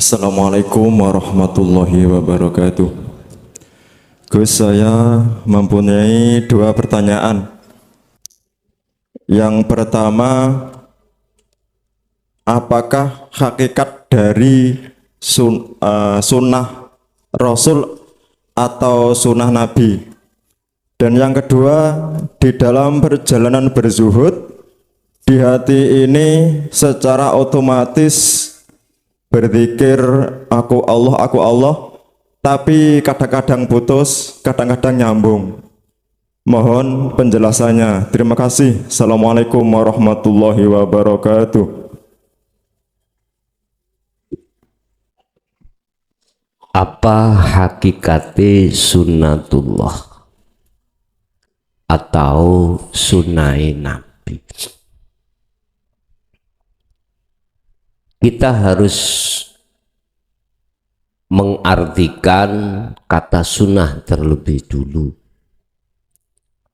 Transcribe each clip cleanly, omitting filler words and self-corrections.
Assalamualaikum warahmatullahi wabarakatuh. Gus, saya mempunyai dua pertanyaan. Yang pertama, apakah hakikat dari sunnah Rasul atau sunnah Nabi? Dan yang kedua, di dalam perjalanan berzuhud, di hati ini secara otomatis berzikir aku Allah, tapi kadang-kadang putus, kadang-kadang nyambung. Mohon penjelasannya. Terima kasih. Assalamualaikum warahmatullahi wabarakatuh. Apa hakikate sunnatullah atau sunai Nabi? Kita harus mengartikan kata sunnah terlebih dulu.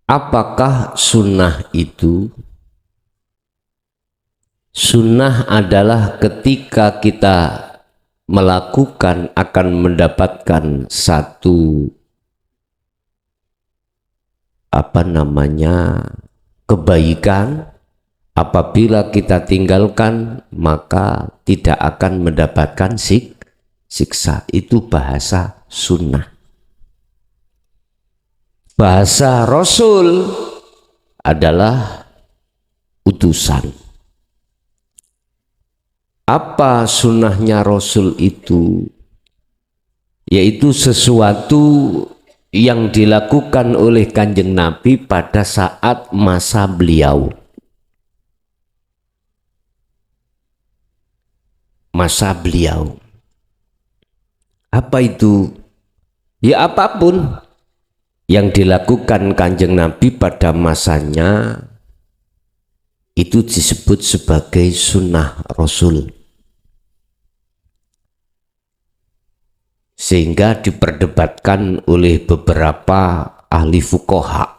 Apakah sunnah itu? Sunnah adalah ketika kita melakukan akan mendapatkan satu kebaikan. Apabila kita tinggalkan maka tidak akan mendapatkan siksa. Itu bahasa sunnah. Bahasa Rasul adalah utusan. Apa sunnahnya Rasul itu? Yaitu sesuatu yang dilakukan oleh Kanjeng Nabi pada saat masa beliau. Masa beliau. Apa itu? Ya apapun yang dilakukan Kanjeng Nabi pada masanya itu disebut sebagai sunnah Rasul. Sehingga diperdebatkan oleh beberapa ahli fuqaha.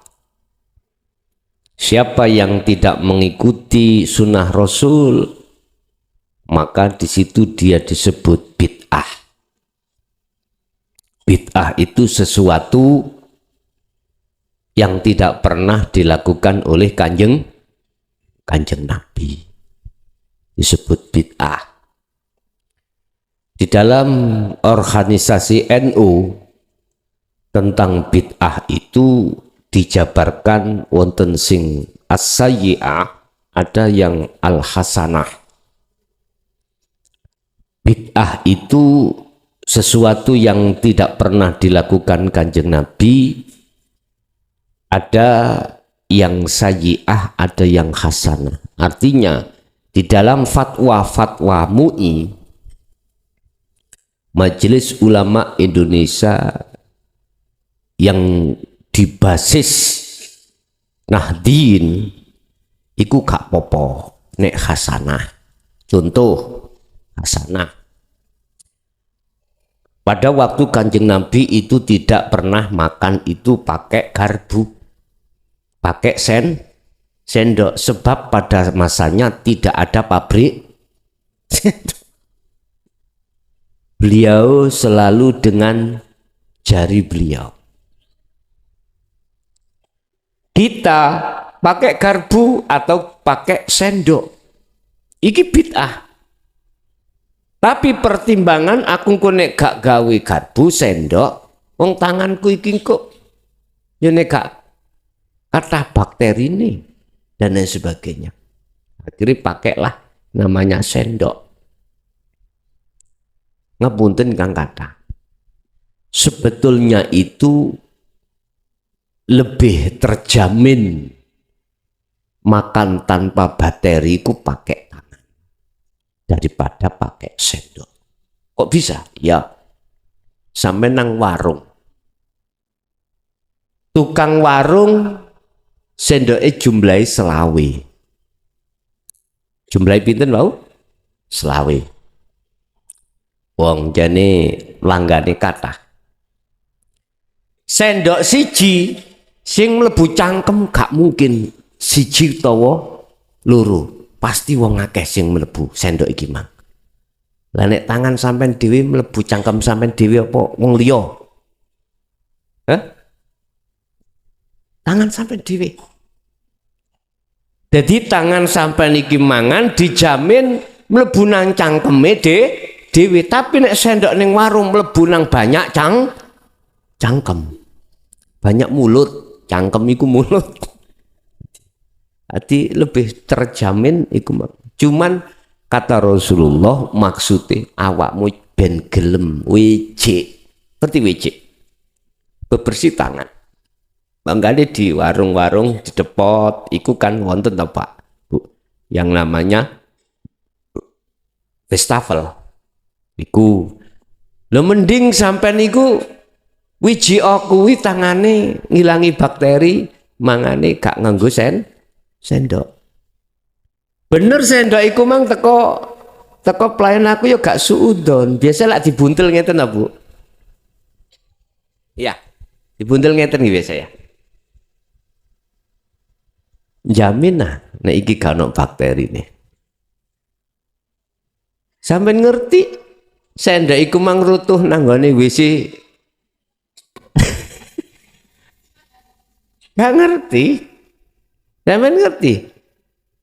Siapa yang tidak mengikuti sunnah Rasul, maka di situ dia disebut bid'ah. Bid'ah itu sesuatu yang tidak pernah dilakukan oleh kanjeng Nabi. Disebut bid'ah. Di dalam organisasi NU tentang bid'ah itu dijabarkan wonten sing as-sayyi'ah, ada yang al-hasanah. Bid'ah itu sesuatu yang tidak pernah dilakukan Kanjeng Nabi. Ada yang sayyi'ah, ada yang hasanah. Artinya di dalam fatwa-fatwa MUI, Majelis Ulama Indonesia yang dibasis Nahdien, iku gak popo nek hasanah. Contoh hasanah. Pada waktu Kanjeng Nabi itu tidak pernah makan itu pakai garpu, pakai sendok, sebab pada masanya tidak ada pabrik. Beliau selalu dengan jari beliau. Kita pakai garpu atau pakai sendok, iki bid'ah. Tapi pertimbangan aku nek gak gawe garpu sendok, wong tanganku iki kok ya nek gak kata bakteri ini dan lain sebagainya. Akhirnya pakailah namanya sendok. Ngapunten kang kata. Sebetulnya itu lebih terjamin makan tanpa bakteri ku pakai daripada pakai sendok. Kok bisa? Ya, sampai nang warung. Tukang warung sendoknya jumlahi selawe. Jumlahi pinten wau? Selawe. Wong jane langgane kathah. Sendok siji sing mlebu cangkem gak mungkin siji utawa loro. Pasti wong akeh sing mlebu sendok iki mang. Lah nek tangan sampean dhewe mlebu cangkem sampean dhewe apa wong liya? Hah? Tangan sampean dhewe. Jadi tangan sampean iki mangan dijamin mlebu nang cangkeme dhewe, tapi nek sendok ning warung mlebu nang banyak cangkem. Banyak mulut, cangkem iku mulut. Jadi lebih terjamin iku. Cuman kata Rasulullah maksudnya awakmu ben gelem wejik. Ngerti wejik? Bebersih tangan. Mangkane di warung-warung di depot iku kan wonten to Pak Bu yang namanya wastafel iku lho mending sampean iku wiji kuwi tangane ngilangi bakteri mangane gak nganggo sendok bener sendok iku mang teko pelayan aku ya gak suudon biasa lak dibuntel ngeten ta Bu ya dibuntel ngeten iki biasa ya jamin nah nek iki gak ono bakteri nih sampean ngerti sendok iku mang rutuh nang gone WC gak ngerti sampean ngerti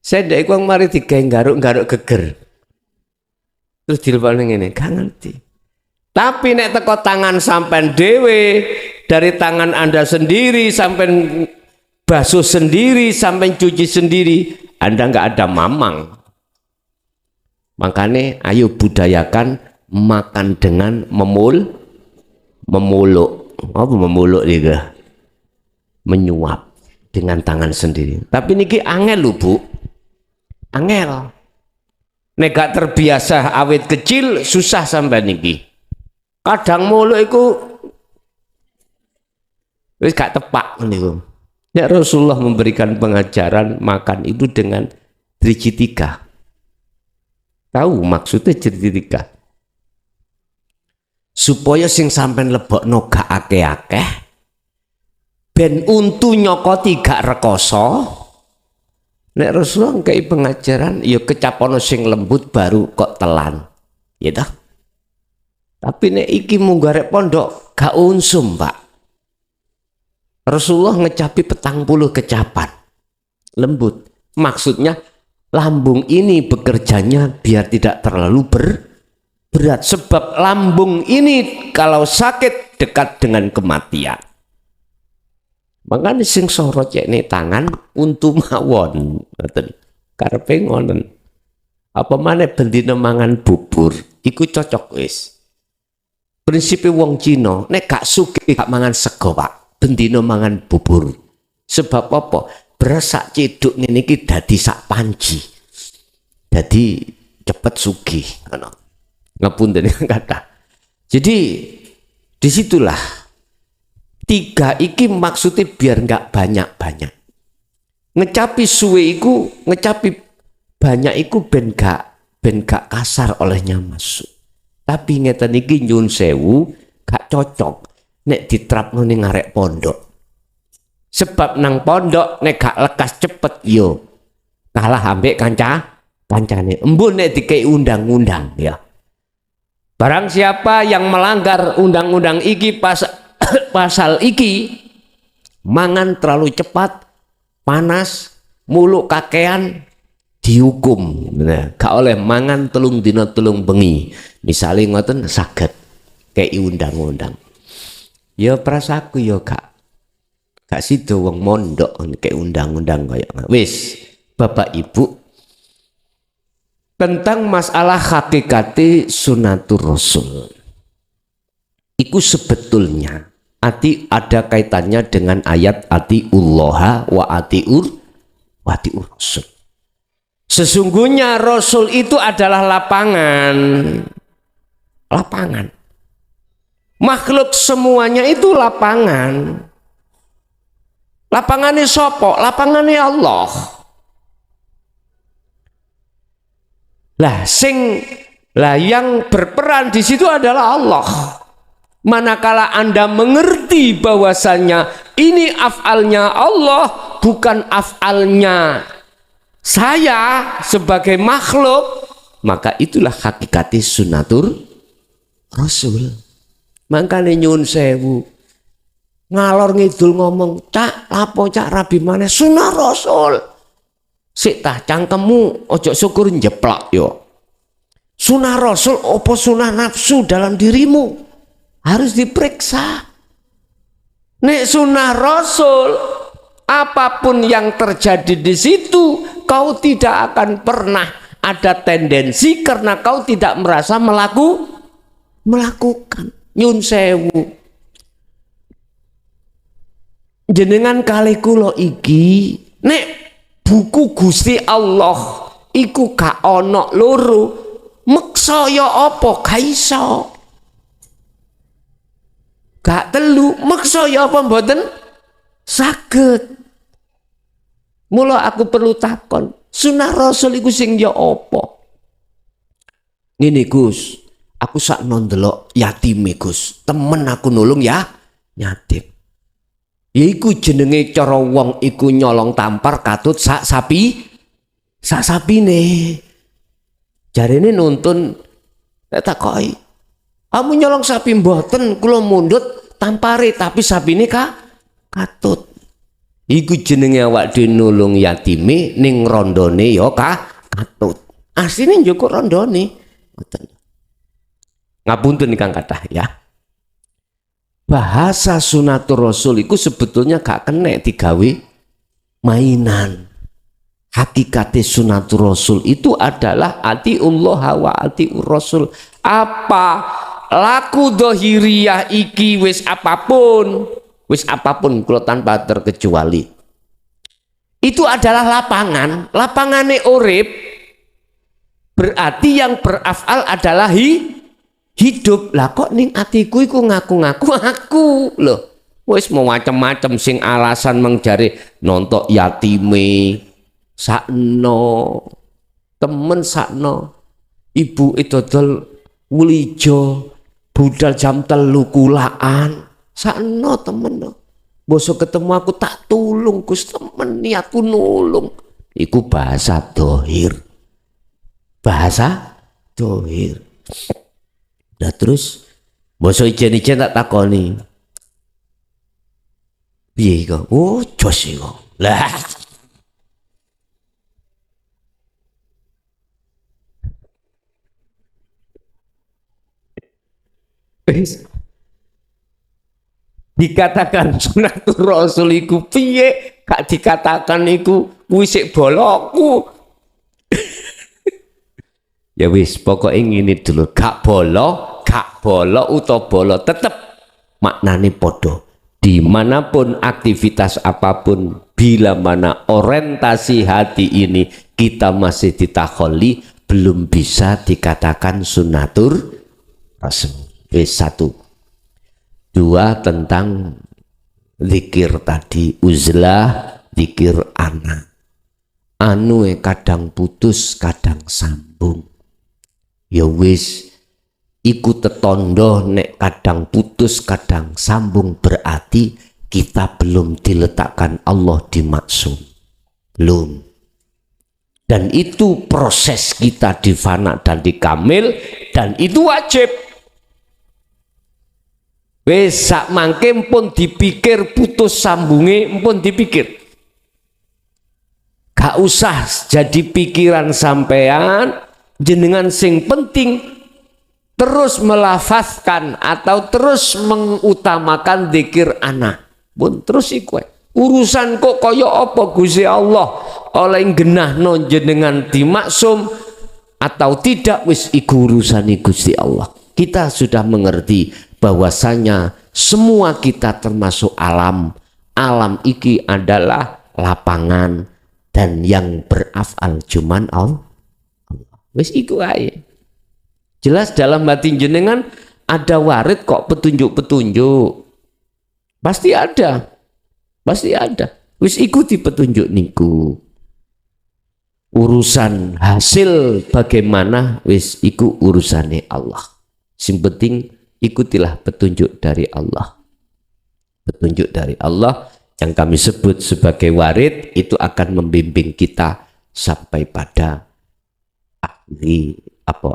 sendok iku mari digawe garuk-garuk geger terus dilepasne ngene gak ngerti tapi nek teko tangan sampean dhewe dari tangan Anda sendiri sampean basuh sendiri sampai cuci sendiri Anda nggak ada mamang makanya ayo budayakan makan dengan memuluk apa memuluk juga menyuap dengan tangan sendiri tapi niki angel lho Bu angel nek gak terbiasa awet kecil susah sampai niki kadang muluk iku wis gak tepak niku. Ya Rasulullah memberikan pengajaran makan itu dengan trijitika. Tahu maksudnya trijitika? Supaya sing sampean lebokno gak akeh-akeh ben untu nyokoti gak rekoso. Nek Rasulullah ngkai pengajaran ya kecapono sing lembut baru kok telan. Ya dah. Tapi nek iki munggarek pondok gak unsum, Pak. Rasulullah ngecapi 40 kecapan lembut maksudnya lambung ini bekerjanya biar tidak terlalu berat sebab lambung ini kalau sakit dekat dengan kematian makanya sing sorot ini tangan untuk mawon karepe ngoten apa maneh bendina mangan bubur iku cocok wis prinsipe wong Cina nek gak sugih gak mangan sego Pak bendino mangan bubur sebab apa beras sak ceduk ngene iki dadi sak panci dadi cepet sugih ngono ngapunten kata jadi disitulah 3 iki maksudnya biar enggak banyak-banyak ngecapi suwe iku ngecapi banyak iku ben gak kasar olehnya masuk tapi ngeten iki nyun sewu gak cocok nek diterapno ning arek pondok sebab nang pondok nek gak lekas cepet yo kalah ambek kancane embun nek dikei undang-undang ya barang siapa yang melanggar undang-undang iki pasal iki mangan terlalu cepat panas muluk kakean dihukum nah, gak oleh mangan telung dina telung bengi misalnya ngoten saged kei undang-undang ya prasaku ya gak sido wong mondok kayak undang-undang kayak wis Bapak Ibu tentang masalah hakikati sunatur Rasul itu sebetulnya ada kaitannya dengan ayat atiullaha wa atiur Rasul sesungguhnya Rasul itu adalah lapangan makhluk semuanya itu lapangannya sopo? Lapangannya Allah yang berperan di situ adalah Allah manakala Anda mengerti bahwasannya ini af'alnya Allah bukan af'alnya saya sebagai makhluk maka itulah hakikati sunatur Rasul. Makanya nyun sewu ngalor ngidul ngomong, cak lapo cak rabi mana sunah Rasul. Sik tah cangkemmu ojo syukur jeplak yo. Sunah Rasul opo sunah nafsu dalam dirimu harus diperiksa. Nek sunah Rasul, apapun yang terjadi di situ, kau tidak akan pernah ada tendensi karena kau tidak merasa melakukan. Nyun sewu. Jenengan kali kula iki, nek buku Gusti Allah iku gak ono loro, meksa ya apa gak iso. Gak telu, meksa ya apa mboten saged. Mula aku perlu takon, sunah Rasul iku sing ya apa? Ngene Gus, aku sak ndelok yatime Gus, temen aku nulung ya yatim. Iku jenenge cara wong iku nyolong tampar katut sak sapine. Jarene nuntun tak takoki. Kamu nyolong sapi mboten, kula mundut tampare tapi sapine katut. Iku jenenge awak dhewe nulung yatime ning rondone ya katut. Asline njukuk rondone. Mboten. Ngapunten Kang kathah ya. Bahasa sunatur Rasul itu sebetulnya gak kena digawe mainan. Hakikate sunatur Rasul itu adalah atiullah wa atiur Rasul. Apa laku dohiriyah iki wis apapun kula tanpa terkecuali. Itu adalah lapangane urip. Berarti yang berafal adalah hidup. Lah kok ning atiku iku ngaku-ngaku aku loh. Wis mau macam-macam sing alasan mengjare nontok yatime sakno, temen sakno, ibu itu dodol wulijo budal jam 3 kulaan sakno temen. Bosok ketemu aku tak tulung Gus, temen niatku nulung. Iku bahasa dohir. Nah terus bosok ijen-ijen tak takoni. Piye iku? Oh, jos iku. Lah. Dikatakan sunatur Rasul iku piye? Gak dikatakan iku wisik bolokku. Ya wis pokoknya ngene dulu, gak bolo utawa bolo tetep maknane podo. Dimanapun aktivitas apapun, bila mana orientasi hati ini kita masih ditakholi, belum bisa dikatakan sunatur Rasul. Wis 1. 2 tentang zikir tadi, uzlah, zikir anak. Kadang putus, kadang sambung. Ya wis iku tetondo nek kadang putus kadang sambung, berarti kita belum diletakkan Allah di maksum. Belum. Dan itu proses kita di fana dan di kamil, dan itu wajib. Wis sak mangke pun dipikir putus sambunge pun dipikir. Gak usah jadi pikiran sampean. Jenengan sing penting terus melafazkan atau terus mengutamakan zikir anak. Pun terus iku urusan kok kaya apa Gusti Allah oleh genahno jenengan dimaksum atau tidak, wis iku urusan Gusti Allah. Kita sudah mengerti bahwasanya semua kita termasuk alam. Alam iki adalah lapangan dan yang berafal cuman Allah. Wis iku ae. Jelas dalam hati jenengan ada warid kok petunjuk-petunjuk. Pasti ada. Wis ikuti petunjuk niku. Urusan hasil bagaimana wis iku urusane Allah. Sing penting ikutilah petunjuk dari Allah. Petunjuk dari Allah yang kami sebut sebagai warid itu akan membimbing kita sampai pada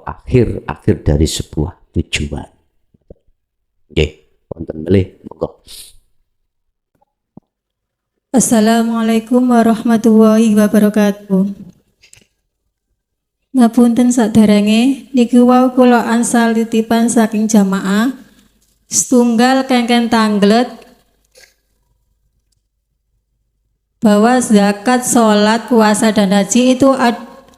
akhir dari sebuah tujuan. Nggih, wonten melih monggo. Assalamualaikum warahmatullahi wabarakatuh. Ngapunten saderenge niki wau kula ansal titipan saking jamaah setunggal kengken tanglet bahwa zakat, sholat, puasa dan haji itu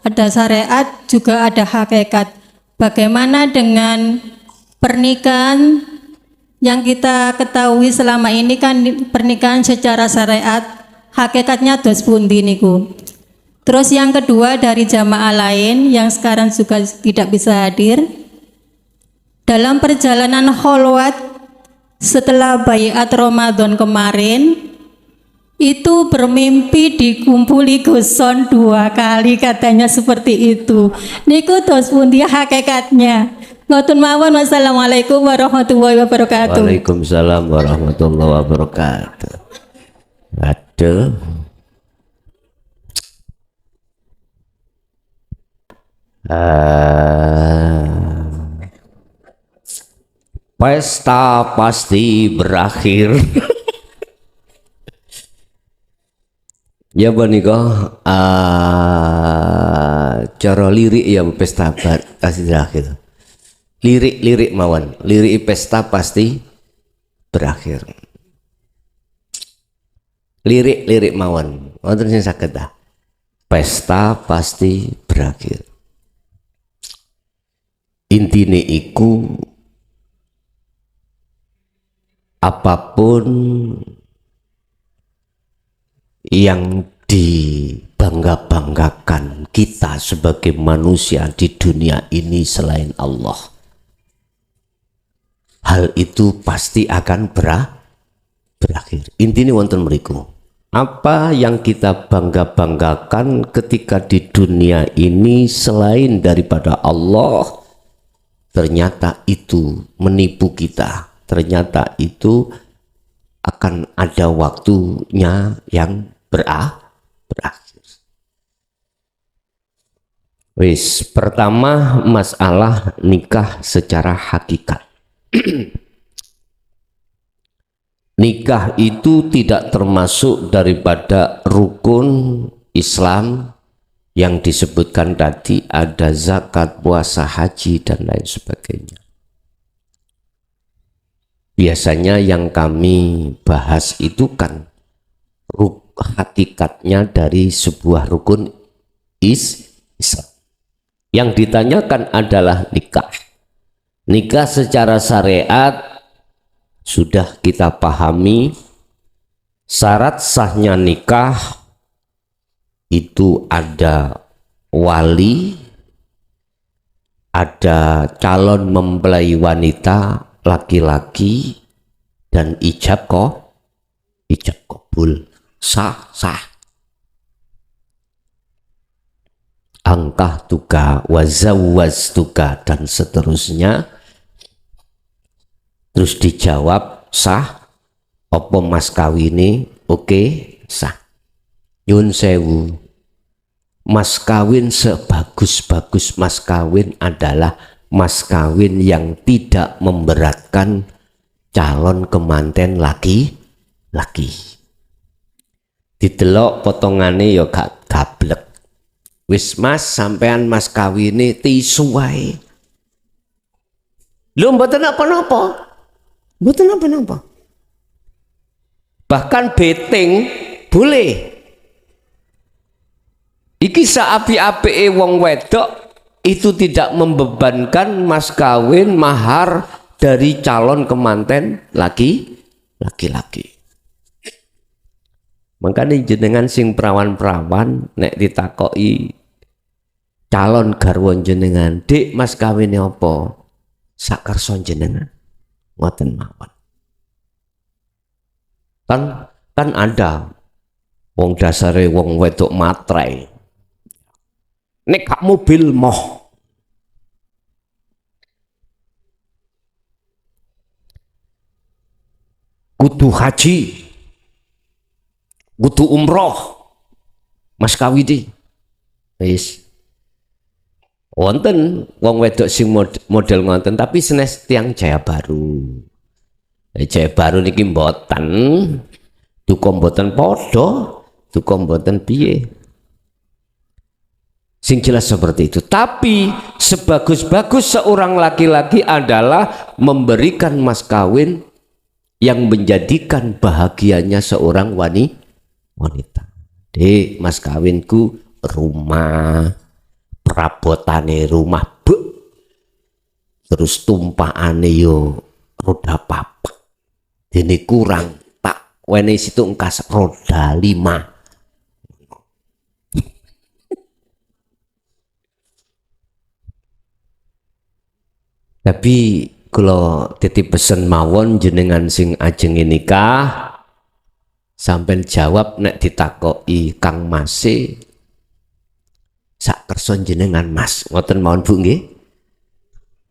ada syariat juga ada hakikat. Bagaimana dengan pernikahan yang kita ketahui selama ini kan pernikahan secara syariat, hakikatnya dos pundi niku. Terus yang kedua dari jamaah lain yang sekarang juga tidak bisa hadir, dalam perjalanan kholwat setelah baiat Ramadan kemarin itu bermimpi dikumpuli guson 2 kali, katanya seperti itu. Niku dos pundi hakikatnya. Ngoten mawon, wassalamualaikum warahmatullahi wabarakatuh. Waalaikumsalam warahmatullahi wabarakatuh. Aduh. Pesta pasti berakhir. Ya menika cara lirik ya pesta pasti berakhir. Lirik mawon, lirik pesta pasti berakhir. Lirik mawon, wonten sing saged ta? Pesta pasti berakhir. Intine iku apapun yang dibangga-banggakan kita sebagai manusia di dunia ini selain Allah, hal itu pasti akan berakhir. Intinya wonten mriku, apa yang kita bangga-banggakan ketika di dunia ini selain daripada Allah, ternyata itu menipu kita. Ternyata itu akan ada waktunya yang berakhir. Wis, pertama masalah nikah secara hakikat. Nikah itu tidak termasuk daripada rukun Islam yang disebutkan tadi, ada zakat, puasa, haji dan lain sebagainya. Biasanya yang kami bahas itu kan hakikatnya dari sebuah rukun Islam. Yang ditanyakan adalah nikah. Nikah secara syariat sudah kita pahami, syarat sahnya nikah itu ada wali, ada calon mempelai wanita laki-laki, dan ijab kabul, sah. Angkah tuka, wazawaz tuka, dan seterusnya. Terus dijawab sah, opo mas kawini, oke, sah. Nyun sewu, mas kawin sebagus-bagus mas kawin adalah mas kawin yang tidak memberatkan calon kemanten laki-laki. Didelok potongane ya gak gablek. Wis mas sampean mas kawine tisu wae. Lho mboten apa-apa. Mboten apa-apa. Bahkan beting boleh. Iki saapi-apike wong wedok itu tidak membebankan mas kawin mahar dari calon kemanten laki-laki. Makanya jenengan sing perawan-perawan nek ditakoki calon garwa jenengan, "Dik, mas kawine apa?" Sakersa jenengan. Ngoten mawon. Kan ada wong dasare wong wedok matrai. Nek gak mobil moh. Kudu haji, kudu umroh, mas kawin. Wis. Wonten wong wedok sing model ngoten tapi senes tiang Jaya Baru. Jaya Baru niki mboten duka mboten padha, duka mboten piye. Sing jelas seperti itu. Tapi sebagus-bagus seorang laki-laki adalah memberikan mas kawin yang menjadikan bahagianya seorang wanita. Dek, mas kawinku rumah, perabotane rumah, terus tumpakane yo roda papat. Dene kurang tak wene situ engkas roda 5. Tapi kalau titip pesen mawon jenengan sing ajeng nikah sampai jawab nek ditakoki Kang Mase sak kerson jenengan Mas ngoten mawon Bu nggih.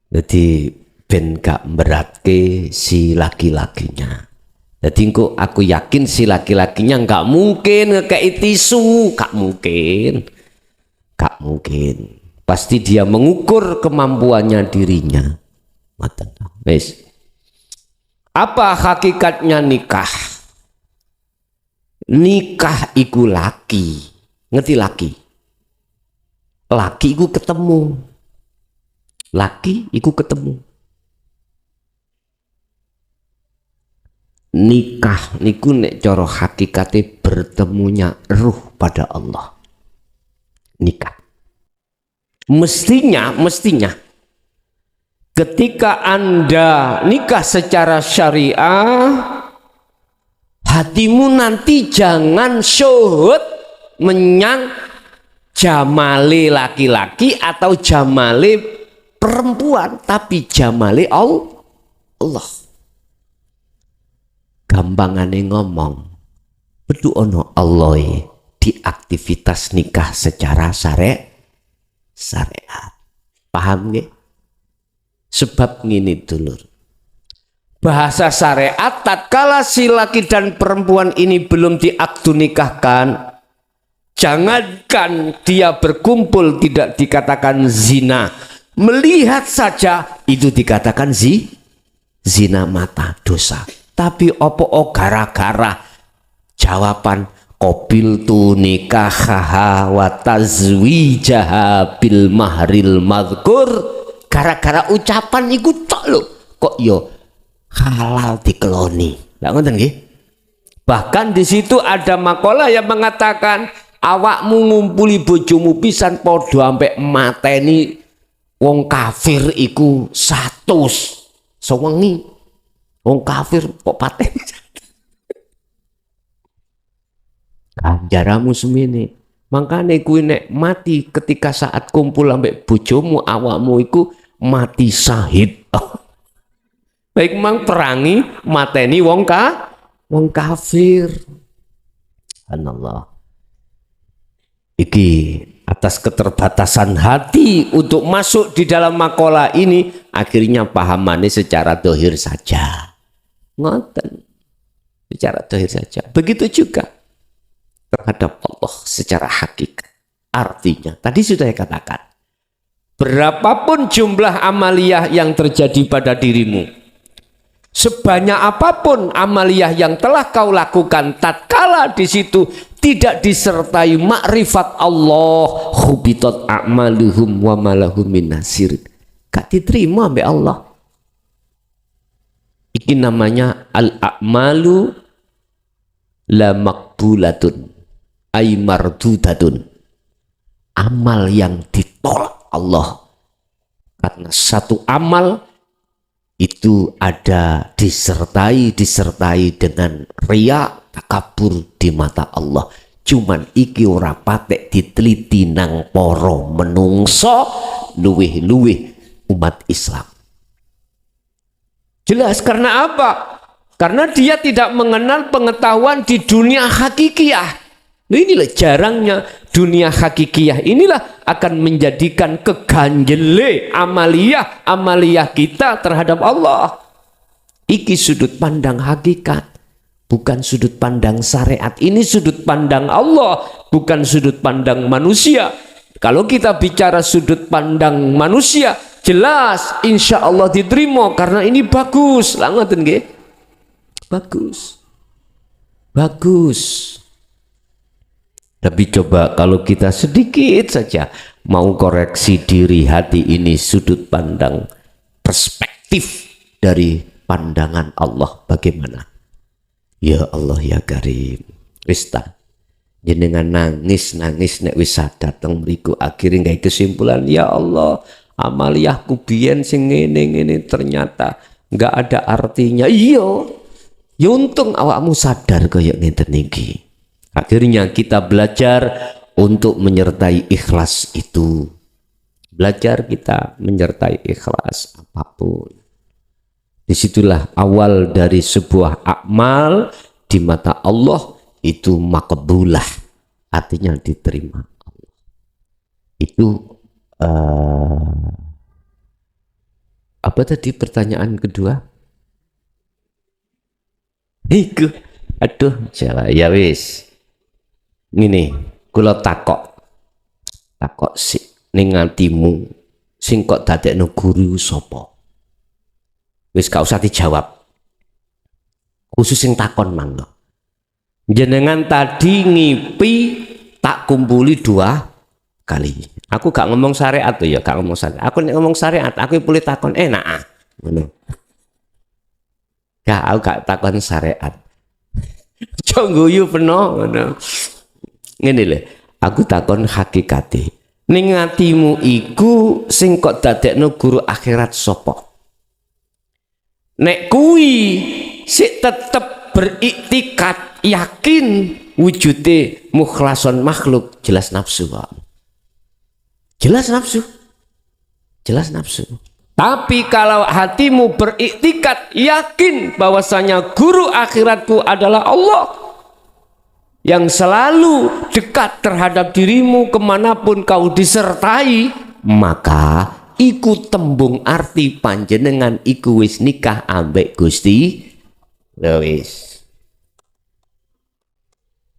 Jadi ben gak beratke si laki-lakinya. Jadi kok aku yakin si laki-lakinya nggak mungkin ngekei tisu, gak mungkin. Pasti dia mengukur kemampuannya dirinya. Wes. Apa hakikatnya nikah? Nikah iku laki. Ngerti laki? Laki iku ketemu. Laki iku ketemu. Nikah niku nek cara hakikate bertemunya ruh pada Allah. Nikah. Mestinya ketika Anda nikah secara syariah, hatimu nanti jangan syuhud menyang jamale laki-laki atau jamale perempuan, tapi jamale Allah. Gampangane ngomong, bedu ono Allah di aktivitas nikah secara syariat. Paham nggih? Sebab ngini dulur, bahasa syariat tatkala si laki dan perempuan ini belum diakdu nikahkan, jangankan dia berkumpul tidak dikatakan zina, melihat saja itu dikatakan zina mata dosa. Tapi opo gara-gara jawaban qabil tu nikahaha wa tazwijaha bil mahril madhkur, gara-gara ucapan iku tok lho kok yo halal dikeloni. Lah ngoten nggih. Bahkan di situ ada makalah yang mengatakan awakmu ngumpuli bojomu pisan padha ambek mateni wong kafir iku 100. Sewengi wong kafir kok pateni. Ganjaramu semene. Makane kuwi nek mati ketika saat kumpul ambek bojomu awakmu iku mati syahid. Baik mang perangi mateni wong kafir. Subhanallah. Iki atas keterbatasan hati untuk masuk di dalam makalah ini akhirnya pahamannya secara dohir saja. Ngoten. Secara dohir saja. Begitu juga terhadap Allah secara hakikat. Artinya tadi sudah saya katakan, berapapun jumlah amaliyah yang terjadi pada dirimu, sebanyak apapun amaliyah yang telah kau lakukan, tatkala di situ tidak disertai makrifat Allah, hubitat a'maluhum wa malahum min nasir, gak diterima oleh Allah. Ini namanya al-a'malu la maqbulatun ay mardudatun, amal yang ditolak Allah, karena satu amal itu ada disertai dengan riya, takabur di mata Allah. Cuman iki ora patek diteliti nang para menungso luweh-luweh umat Islam. Jelas karena apa? Karena dia tidak mengenal pengetahuan di dunia hakikiyah. Inilah jarangnya dunia hakikiyah, inilah akan menjadikan keganjele amaliyah kita terhadap Allah. Iki sudut pandang hakikat, bukan sudut pandang syariat. Ini sudut pandang Allah, bukan sudut pandang manusia. Kalau kita bicara sudut pandang manusia, jelas insya Allah diterima karena ini bagus. Lah ngoten nggih. Bagus. Bagus. Tapi coba kalau kita sedikit saja mau koreksi diri hati ini, sudut pandang perspektif dari pandangan Allah bagaimana? Ya Allah ya Karim. Wis ta. Jenengan nangis nek wis sadar teng mriku, akhirnya gawe kesimpulan, ya Allah, amaliyahku biyen sing ngene ternyata enggak ada artinya. Iya. Ya untung awakmu sadar kaya ngenten niki. Akhirnya kita belajar untuk menyertai ikhlas itu. Belajar kita menyertai ikhlas apapun. Disitulah awal dari sebuah amal di mata Allah itu makbulah, artinya diterima Allah. Itu apa tadi pertanyaan kedua? Iku, aduh, Jawa ya wis. Ngene, kula takok sik ning atimu sing kok dadekno guru sapa? Wis gak usah dijawab. Khusus sing takon mangga. Jenengan tadi ngipi tak kumpuli 2 kali. Aku gak ngomong syariat tuh ya, gak ngomong syariat. Aku nek ngomong syariat, aku boleh takon enak ah. Ngono. Gak, aku gak takon syariat. Cok guyu peno ngono. Ngene lho, aku takon hakikate. Ning atimu iku sing kok dadekno guru akhirat sapa? Nek kuwi sik tetep beriktikad yakin wujude mukhlason makhluk, jelas nafsu, Pak. Jelas nafsu. Tapi kalau hatimu beriktikad yakin bahwasanya guru akhiratku adalah Allah yang selalu dekat terhadap dirimu kemanapun kau disertai, maka iku tembung arti panjenengan iku wis nikah ambek Gusti. Wis.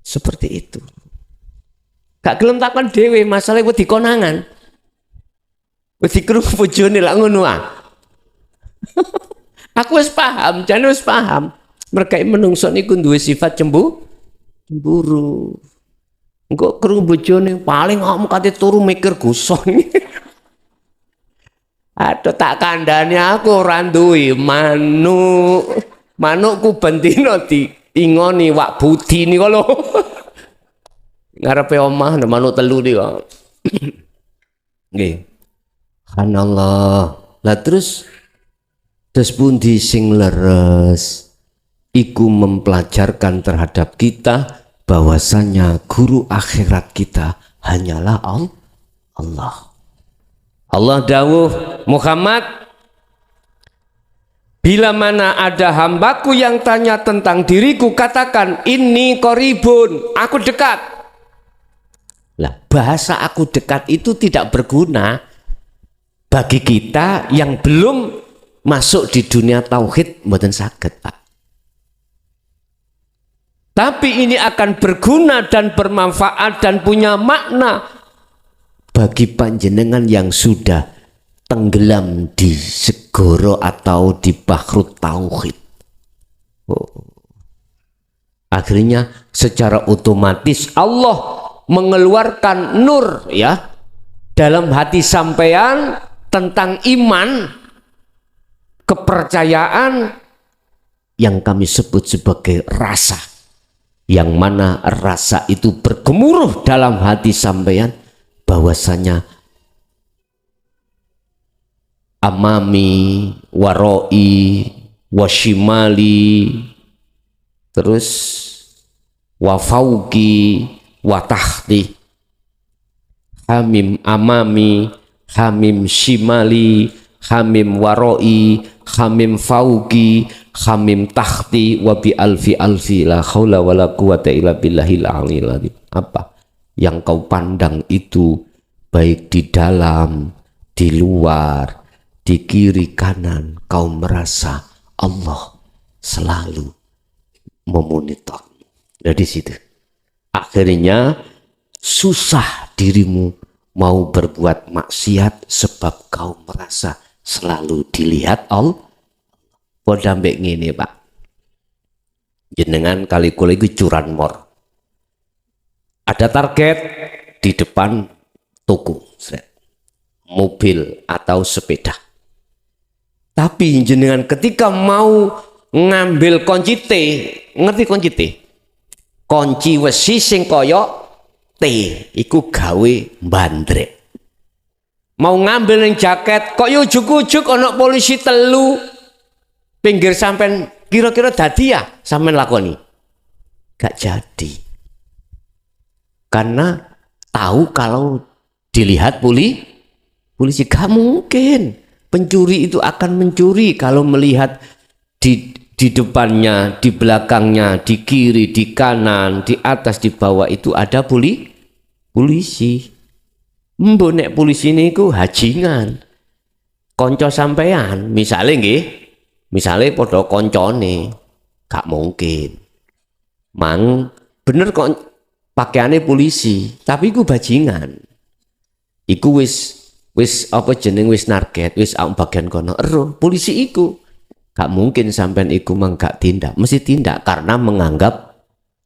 Seperti itu. Gak gelem takon dhewe, masalah wedi konangan. Wedi krungu bojone lak ngono ah. Aku wis paham, jane wis paham. Mereka menungso niku duwe sifat cemburu. Engko krungu bojone paling kamu kate turu mikir gusong. Aduh tak kandhane aku ora duwe manuk. Manukku bendina diingoni wak budi niku lho. Ngarepe omah ana manuk telu niku. Nggih. Subhanallah. Lah terus pundi sing leres iku mempelajarkan terhadap kita bahwasanya guru akhirat kita hanyalah Allah. Allah dawuh, Muhammad, bila mana ada hambaku yang tanya tentang diriku, katakan inni qoribun, aku dekat. Lah bahasa aku dekat itu tidak berguna bagi kita yang belum masuk di dunia tauhid, mboten saged, Pak. Tapi ini akan berguna dan bermanfaat dan punya makna bagi panjenengan yang sudah tenggelam di segoro atau di bahrut tauhid. Akhirnya secara otomatis Allah mengeluarkan nur ya dalam hati sampean tentang iman, kepercayaan yang kami sebut sebagai rasa, yang mana rasa itu bergemuruh dalam hati sampean bahwasanya amami, waroi, washimali, terus wafauki, watahti, hamim amami, hamim shimali, hamim waroi, hamim fauki, hamim tahti, wabi alfi alfi, la haula wala quwata illa billahil aliyil azim. Apa yang kau pandang itu baik di dalam, di luar, di kiri kanan, kau merasa Allah selalu memonitor. Dari situ akhirnya susah dirimu mau berbuat maksiat sebab kau merasa selalu dilihat Allah. Padha mbek ngene, Pak. Jenengan kali kula iku curanmor. Ada target di depan toko, mobil atau sepeda. Tapi jenengan ketika mau ngambil kunci T, ngerti kunci T? Kunci wesi sing kaya T, iku gawe bandrek. Mau ngambil yang jaket, kok yo ujuk-ujuk ana polisi telu pinggir sampean, kira-kira dadi ya sampean lakoni? Gak jadi. Karena tahu kalau dilihat polisi gak mungkin. Pencuri itu akan mencuri kalau melihat di depannya, di belakangnya, di kiri, di kanan, di atas, di bawah itu ada polisi. Mbok nek polisi niku hajingan. Konco sampean, misale nggih, misale padha koncone, gak mungkin. Mang bener kok pakaiane polisi, tapi iku bajingan. Iku wis apa jeneng wis narget, wis bagian kono ero polisi iku. Gak mungkin sampean iku mang gak tindak, mesti tindak karena menganggap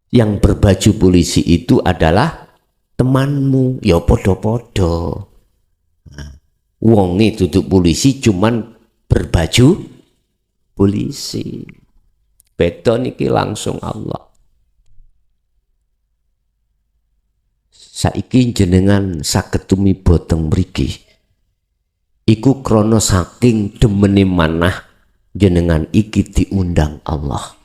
yang berbaju polisi itu adalah temanmu, ya podo-podo. Nah, wonge duduk polisi cuman berbaju polisi. Beda niki langsung Allah. Saiki jenengan saged tumiba teng mriki. Iku krana saking demene manah jenengan iki diundang Allah.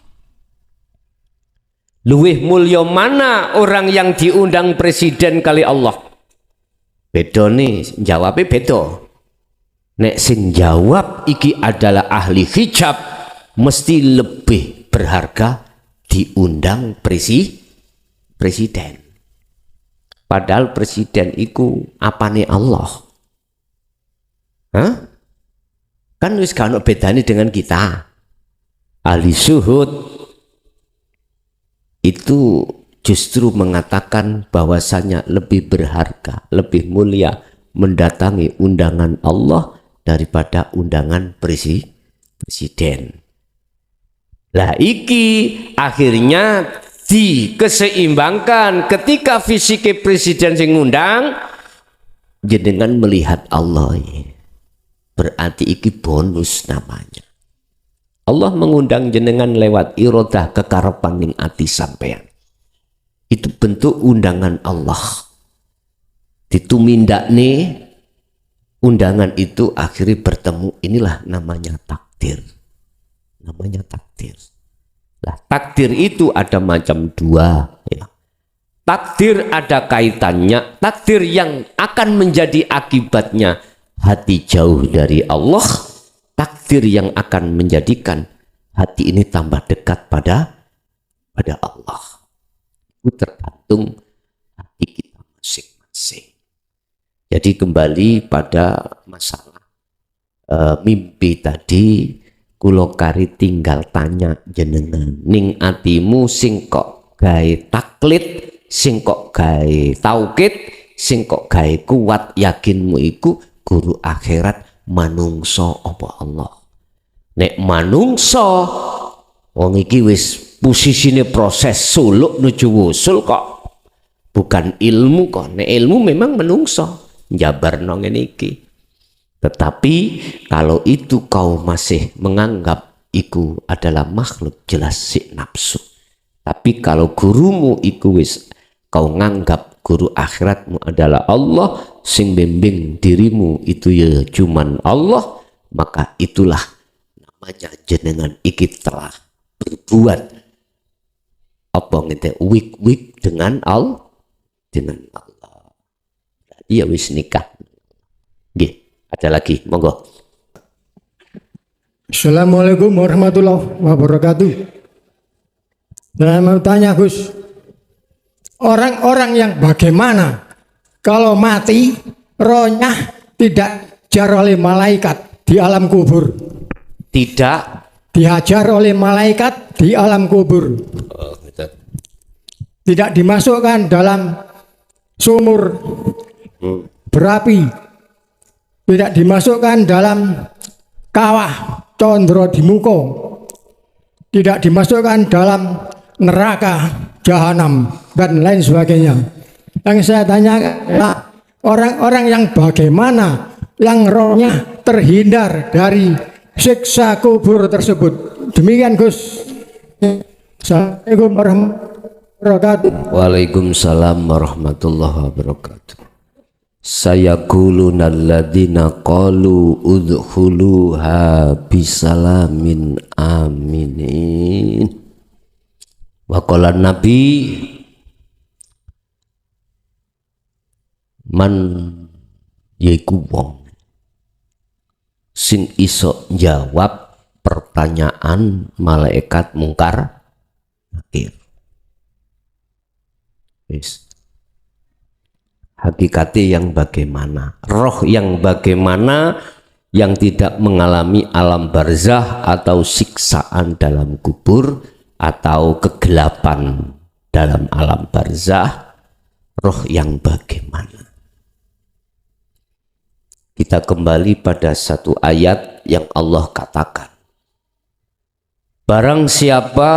Luwih mulya mana orang yang diundang presiden kali Allah? Beda nih, jawabnya beda. Nek sing jawab iki adalah ahli hijab, mesti lebih berharga diundang presiden. Padahal presiden iku apane Allah? Hah? Kan wis gak ono bedane dengan kita. Ahli syuhud itu justru mengatakan bahwasanya lebih berharga, lebih mulia mendatangi undangan Allah daripada undangan presiden. Lah iki akhirnya dikeseimbangkan ketika fisike presiden sing ngundang jenengan melihat Allah. Berarti iki bonus namanya. Allah mengundang jenengan lewat irodah kekarepan ning ati sampean. Itu bentuk undangan Allah. Ditumindakne undangan itu akhirnya bertemu, inilah namanya takdir. Namanya takdir. Lah takdir itu ada macam dua ya. Takdir ada kaitannya, takdir yang akan menjadi akibatnya hati jauh dari Allah, takdir yang akan menjadikan hati ini tambah dekat pada Allah. Itu tergantung hati kita masing-masing. Jadi kembali pada masalah mimpi tadi, kula kari tinggal tanya jenengan, ning atimu sing kok gawe taklid, sing kok gawe taukid, sing kok gawe kuat yakinmu iku guru akhirat manungso apa Allah? Nek manungso wong iki wis posisine proses suluk nuju wusul kok, bukan ilmu kok. Nek ilmu memang menungso njabarno ngene iki. Tetapi kalau itu kau masih menganggap iku adalah makhluk, jelas si nafsu. Tapi kalau gurumu iku wis kau nganggap guru akhiratmu adalah Allah, sing bimbing dirimu itu ya cuman Allah, maka itulah namanya jenengan iki telah berbuat apa ngete wik dengan Allah. Iya wis nikah. Nggih, ada lagi, monggo. Assalamualaikum warahmatullahi wabarakatuh. Saya mau tanya Gus, orang-orang yang bagaimana kalau mati rohnya tidak dihajar oleh malaikat di alam kubur? Tidak Dihajar oleh malaikat di alam kubur. gitu. Tidak dimasukkan dalam sumur berapi, tidak dimasukkan dalam kawah condro dimuko, tidak dimasukkan dalam neraka jahanam dan lain sebagainya. Yang saya tanyakan, orang-orang yang bagaimana yang rohnya terhindar dari siksa kubur tersebut. Demikian Gus. Assalamualaikum warahmatullahi wabarakatuh. Waalaikumsalam warahmatullahi wabarakatuh. Sayaquluna alladziina qalu udkhuluha bisalamin aminin. Wa qala nabi man yaiku wong sing iso jawab pertanyaan malaikat mungkar nakir. Wis. Hakikatnya yang bagaimana, roh yang bagaimana, yang tidak mengalami alam barzah atau siksaan dalam kubur atau kegelapan dalam alam barzah, roh yang bagaimana. Kita kembali pada satu ayat yang Allah katakan, barang siapa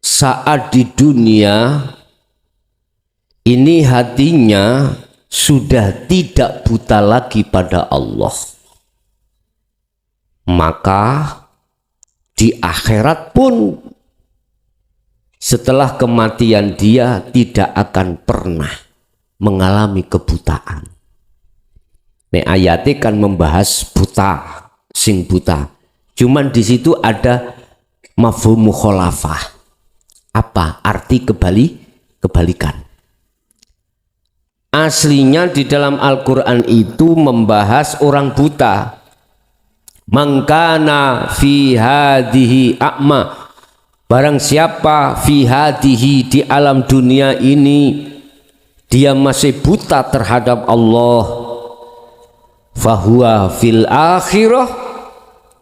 saat di dunia ini hatinya sudah tidak buta lagi pada Allah, maka di akhirat pun setelah kematian dia tidak akan pernah mengalami kebutaan. Nek ayatnya kan membahas buta, sing buta. Cuman di situ ada mafhum mukhalafah. Apa arti kebalikan? Aslinya di dalam Al-Quran itu membahas orang buta. Mangkana fi hadihi a'ma, barang siapa fi hadihi di alam dunia ini dia masih buta terhadap Allah, fahuwa fil akhirah,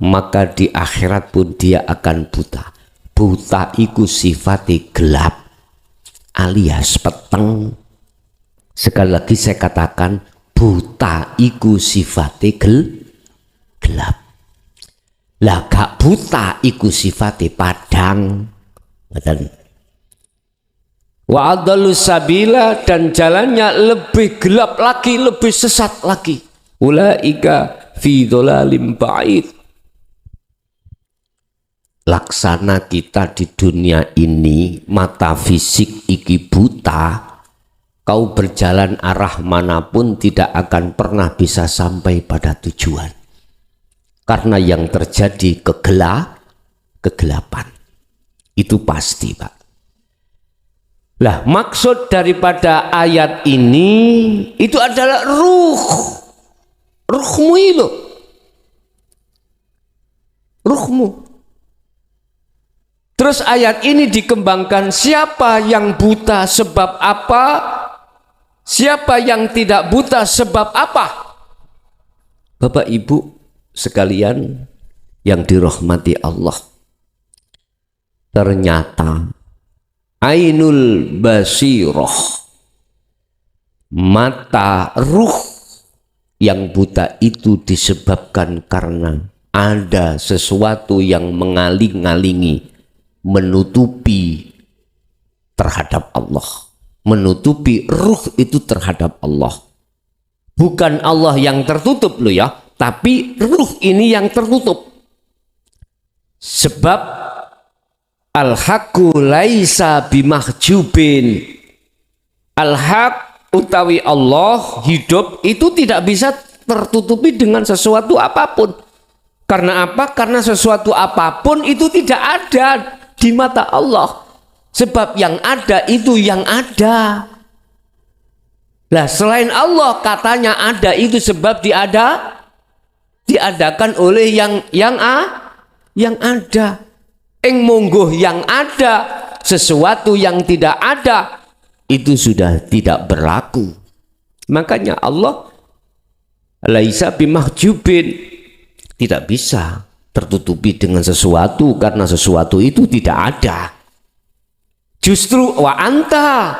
maka di akhirat pun dia akan buta. Buta iku sifatnya gelap alias peteng. Sekali lagi saya katakan, buta iku sifatnya gelap. Lah gak buta iku sifatnya padang. Wa adallu sabila, dan jalannya lebih gelap lagi, lebih sesat lagi. Ulaika fi dhalalim ba'id. Laksana kita di dunia ini, mata fisik iki buta, kau berjalan arah manapun tidak akan pernah bisa sampai pada tujuan. Karena yang terjadi kegelapan. Itu pasti, Pak. Lah, maksud daripada ayat ini itu adalah ruhmu itu. Ruhmu. Terus ayat ini dikembangkan, siapa yang buta sebab apa? Siapa yang tidak buta sebab apa? Bapak Ibu sekalian yang dirahmati Allah, ternyata ainul basirah, mata ruh yang buta itu disebabkan karena ada sesuatu yang mengaling-alingi, menutupi terhadap Allah, menutupi ruh itu terhadap Allah. Bukan Allah yang tertutup loh ya, tapi ruh ini yang tertutup. Sebab al-haqqu laisa bimahjubin, al-haq utawi Allah hidup itu tidak bisa tertutupi dengan sesuatu apapun. Karena apa? Karena sesuatu apapun itu tidak ada di mata Allah. Sebab yang ada itu yang ada. Lah selain Allah katanya ada itu sebab diadakan oleh yang ada. Eng monggo yang ada, sesuatu yang tidak ada itu sudah tidak berlaku. Makanya Allah laisa bimahjubin, tidak bisa tertutupi dengan sesuatu karena sesuatu itu tidak ada. Justru wa anta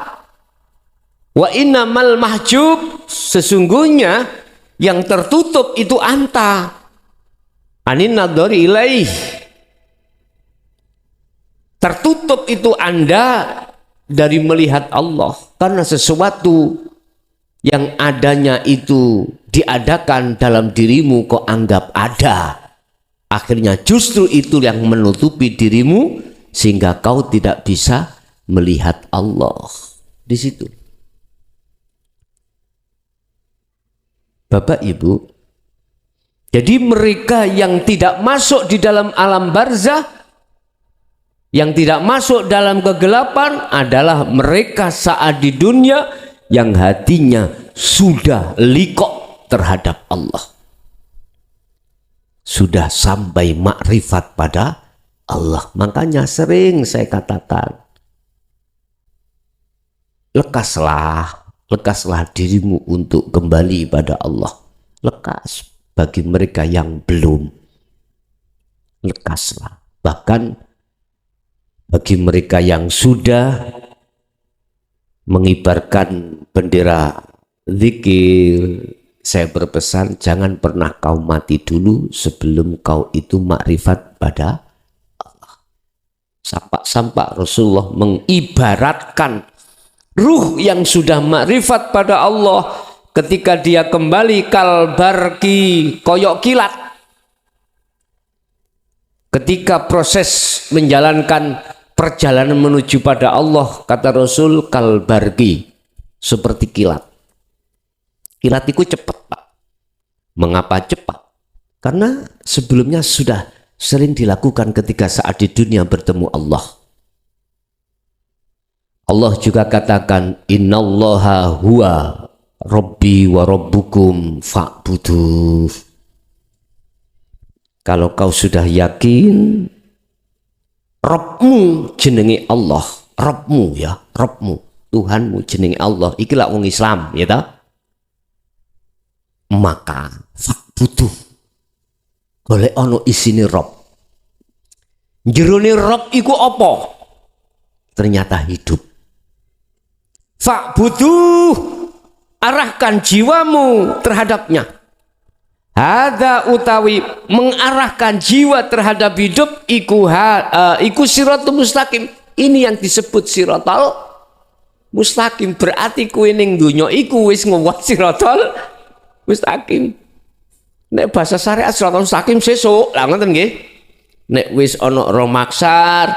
Wa innamal mahjub, sesungguhnya yang tertutup itu anta anin nadhari ilaih. Tertutup itu Anda dari melihat Allah, karena sesuatu yang adanya itu diadakan dalam dirimu kok anggap ada. Akhirnya justru itu yang menutupi dirimu sehingga kau tidak bisa melihat Allah. Di situ. Bapak Ibu, jadi mereka yang tidak masuk di dalam alam barzah, yang tidak masuk dalam kegelapan adalah mereka saat di dunia yang hatinya sudah liqo terhadap Allah. Sudah sampai makrifat pada Allah. Makanya sering saya katakan, lekaslah dirimu untuk kembali pada Allah. Lekas bagi mereka yang belum. Lekaslah. Bahkan bagi mereka yang sudah mengibarkan bendera zikir, saya berpesan jangan pernah kau mati dulu sebelum kau itu makrifat pada Allah. Sampai Rasulullah mengibaratkan ruh yang sudah makrifat pada Allah ketika dia kembali kalbarki koyok kilat. Ketika proses menjalankan perjalanan menuju pada Allah, kata Rasul, kalbarki, seperti kilat. Kilat itu cepat, Pak. Mengapa cepat? Karena sebelumnya sudah sering dilakukan ketika saat di dunia bertemu Allah. Allah juga katakan, innallaha huwa rabbi wa rabbukum fa'buduh. Kalau kau sudah yakin Rabbmu jenenge Allah, Rabbmu ya, Rabbmu, Tuhanmu jenenge Allah, ikilah wong Islam ya ta? Maka fa'buduh, golek ono isine Rabb. Jerone Rabb iku apa? Ternyata hidup. Fa'buduh, arahkan jiwamu terhadapnya. Hadza utawi mengarahkan jiwa terhadap hidup iku siratul mustaqim. Ini yang disebut siratal mustaqim. Berarti kowe ning donya iku wis ngowat siratal mustaqim. Nek bahasa syariat siratal mustaqim sesuk. Lah ngoten nggih. Nek wis ana romaksar,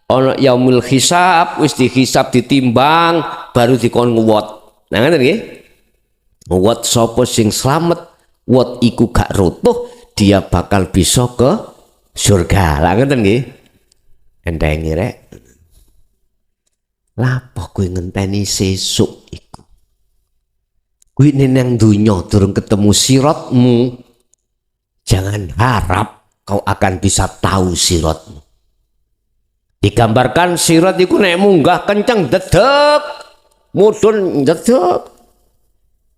ana yaumul hisab, wis dihisab ditimbang baru dikon ngewot. Nah ngoten nggih. Ngewot sapa sing slamet, wot iku gak rutuh, dia bakal bisa ke surga. Lah ngoten nggih. Endengi rek. Lapo kowe ngenteni sesuk iku? Kuwi nang dunya durung ketemu siratmu. Jangan harap kau akan bisa tahu siratmu. Digambarkan sirat iku nek munggah kenceng dedek, mudhun dedek.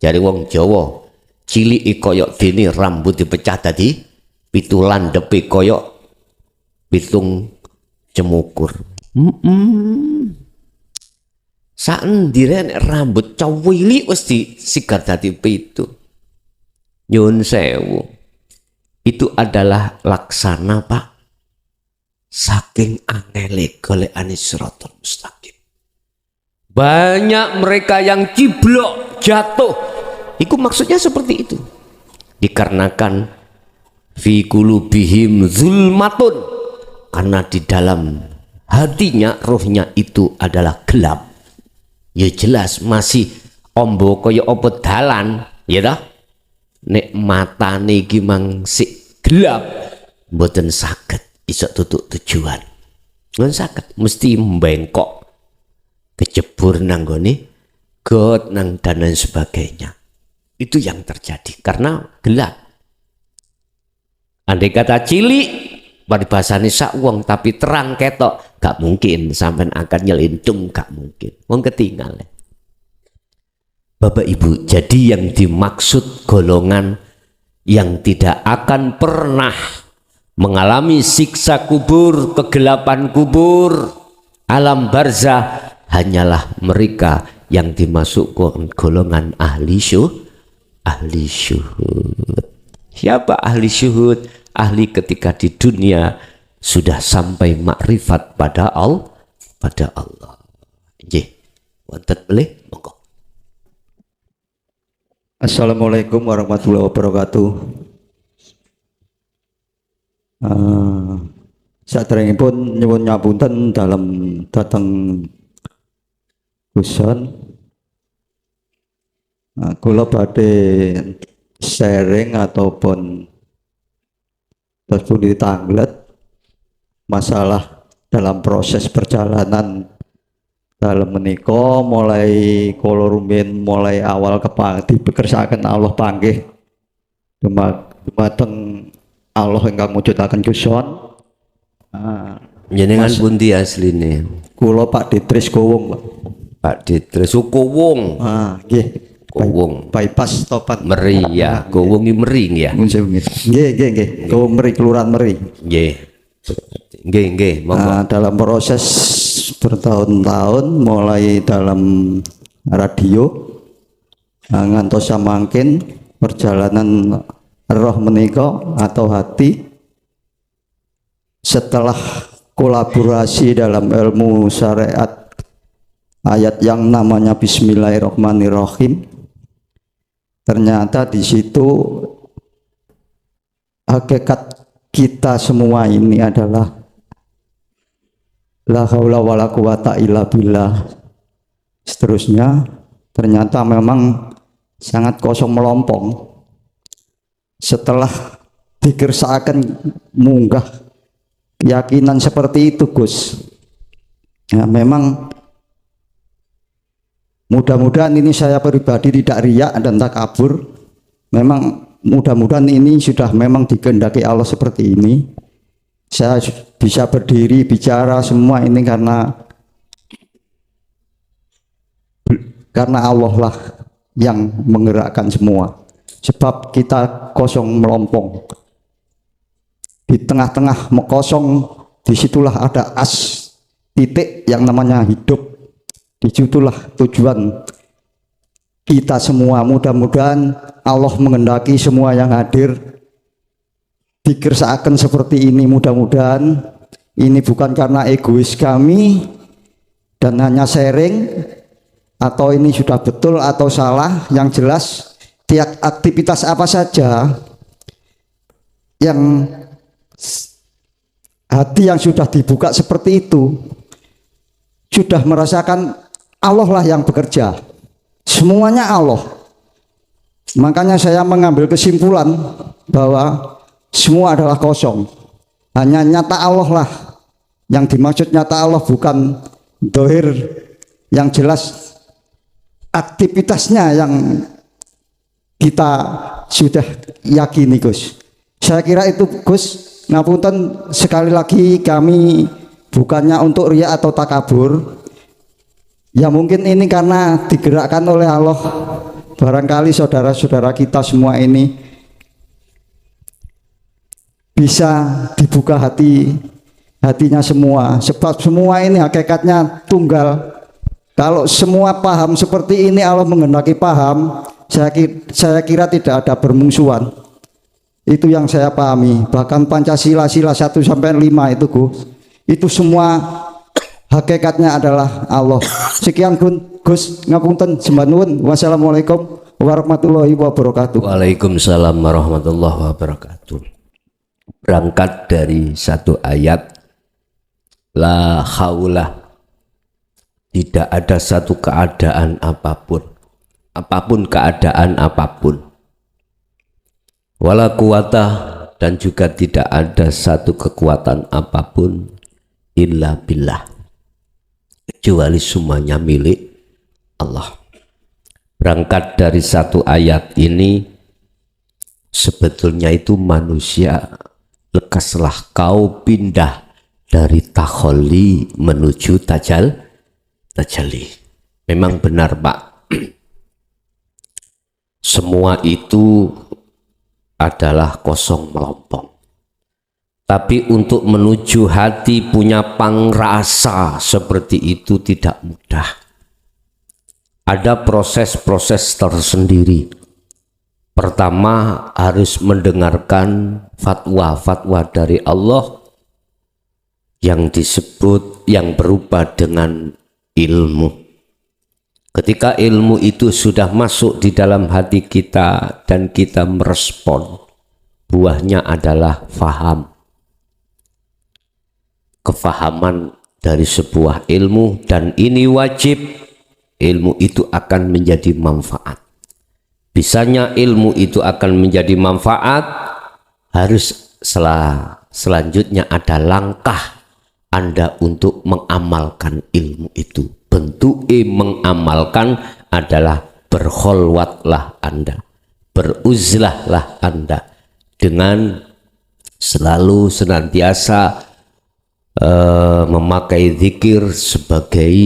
Jare wong Jawa, cilik koyok dene rambut dipecah tadi, pitu landhepe koyok pitung cemukur. Saendire nek rambut cawili wis disigar dadi pitu. Nyun sewu. Itu adalah laksana, Pak, saking angele golekane siratal mustaqim. Banyak mereka yang ciblok, jatuh. Itu maksudnya seperti itu. Dikarenakan fi qulubihim zulmatun, karena di dalam hatinya, rohnya itu adalah gelap. Ya jelas masih ombo kaya apa dalan, ya dah. Nek matane iki mang sik gelap, mboten saged iso tutuk tujuan. Mboten saged, mesti mbengkok, kecebur nang gone got nang dan lain sebagainya. Itu yang terjadi karena gelap. Andai kata cilik paribasane sak wong tapi terang ketok, gak mungkin sampean akan nyelintung, gak mungkin. Wong ketinggalan. Bapak Ibu, jadi yang dimaksud golongan yang tidak akan pernah mengalami siksa kubur, kegelapan kubur, alam barzah, hanyalah mereka yang dimasukkan golongan ahli syuhud. Siapa ahli syuhud? Ahli ketika di dunia sudah sampai makrifat pada Allah. Nggih, wonten melih monggo. Assalamualaikum warahmatullahi wabarakatuh. Saderengipun nyuwun ngapunten dalam dateng Guson. Kula badhe sharing ataupun terus ditanglet masalah dalam proses perjalanan dalam menika mulai kula rumiyin mulai awal dibekersakaken Allah panggih dumateng Allah ingkang mujudaken Guson. Jenengan pundi asline? Kula Pak Ditris Kowong, Pak. Pak Ditris Kowong. Nggih. Kowong. Bypass Topan. Meri ya, Kowong iki Meri ya. Nggih. Kowong Meri, Kelurahan Meri. Nggih, monggo. Dalam proses bertahun-tahun mulai dalam radio ngantos samangkin perjalanan roh menika atau hati setelah kolaborasi dalam ilmu syariat ayat yang namanya Bismillahirrahmanirrahim, ternyata di situ hakikat kita semua ini adalah la haula wala quwata illa billah. Seterusnya ternyata memang sangat kosong melompong. Setelah dikersakaken munggah keyakinan seperti itu, Gus. Ya, memang mudah-mudahan ini saya pribadi tidak riak dan takabur. Memang mudah-mudahan ini sudah memang dikehendaki Allah seperti ini. Saya bisa berdiri bicara semua ini karena Allah lah yang menggerakkan semua. Sebab kita kosong melompong. Di tengah-tengah kosong, disitulah ada titik yang namanya hidup. Disitulah tujuan kita semua. Mudah-mudahan Allah menghendaki semua yang hadir dikersakaken seperti ini. Mudah-mudahan ini bukan karena egois kami dan hanya sharing, atau ini sudah betul atau salah. Yang jelas tiap aktivitas apa saja yang hati yang sudah dibuka seperti itu sudah merasakan Allah lah yang bekerja, semuanya Allah. Makanya saya mengambil kesimpulan bahwa semua adalah kosong, hanya nyata Allah lah yang dimaksud. Nyata Allah bukan dohir, yang jelas aktivitasnya yang kita sudah yakini, Gus. Saya kira itu, Gus. Ngapunten sekali lagi, kami bukannya untuk riya atau takabur. Ya mungkin ini karena digerakkan oleh Allah. Barangkali saudara-saudara kita semua ini bisa dibuka hatinya semua. Sebab semua ini hakikatnya tunggal. Kalau semua paham seperti ini, Allah menghendaki paham, saya kira tidak ada bermusuhan. Itu yang saya pahami. Bahkan Pancasila sila 1 sampai 5 itu, Gus, itu semua hakikatnya adalah Allah. Sekian Gus, ngapunten sembanuwun. Wassalamualaikum warahmatullahi wabarakatuh. Waalaikumsalam warahmatullahi wabarakatuh. Berangkat dari satu ayat, la haula, tidak ada satu keadaan apapun keadaan apapun, wala quwata, dan juga tidak ada satu kekuatan apapun, illa billah, kecuali semuanya milik Allah. Berangkat dari satu ayat ini, sebetulnya itu manusia, lekaslah kau pindah dari takholli menuju tajalli. Memang benar, Pak. Semua itu adalah kosong melompong. Tapi untuk menuju hati punya pangrasa seperti itu tidak mudah. ada proses-proses tersendiri. Pertama harus mendengarkan fatwa-fatwa dari Allah yang disebut yang berupa dengan ilmu. Ketika ilmu itu sudah masuk di dalam hati kita dan kita merespon, buahnya adalah faham. Kefahaman dari sebuah ilmu, dan ini wajib. Ilmu itu akan menjadi manfaat. Bisanya ilmu itu akan menjadi manfaat, harus selanjutnya ada langkah Anda untuk mengamalkan ilmu itu. Bentuk mengamalkan adalah berkholwatlah Anda, beruzlahlah Anda dengan selalu senantiasa memakai zikir sebagai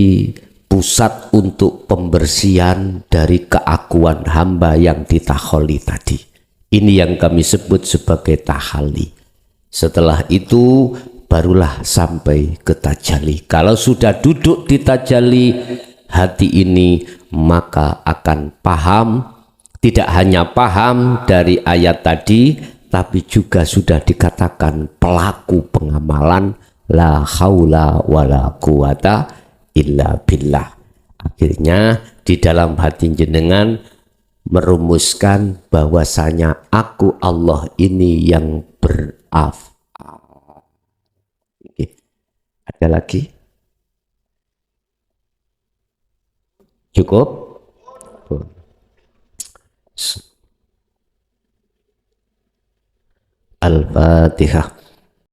pusat untuk pembersihan dari keakuan hamba yang ditakholi tadi. Ini yang kami sebut sebagai tahalli. Setelah itu barulah sampai ke tajalli. Kalau sudah duduk di tajalli hati ini, maka akan paham, tidak hanya paham dari ayat tadi, tapi juga sudah dikatakan pelaku pengamalan, la haula wala quwata illa billah. Akhirnya di dalam hati jenengan merumuskan bahwasanya aku Allah ini yang beraf'al. Ada lagi? Cukup? Al-Fatihah.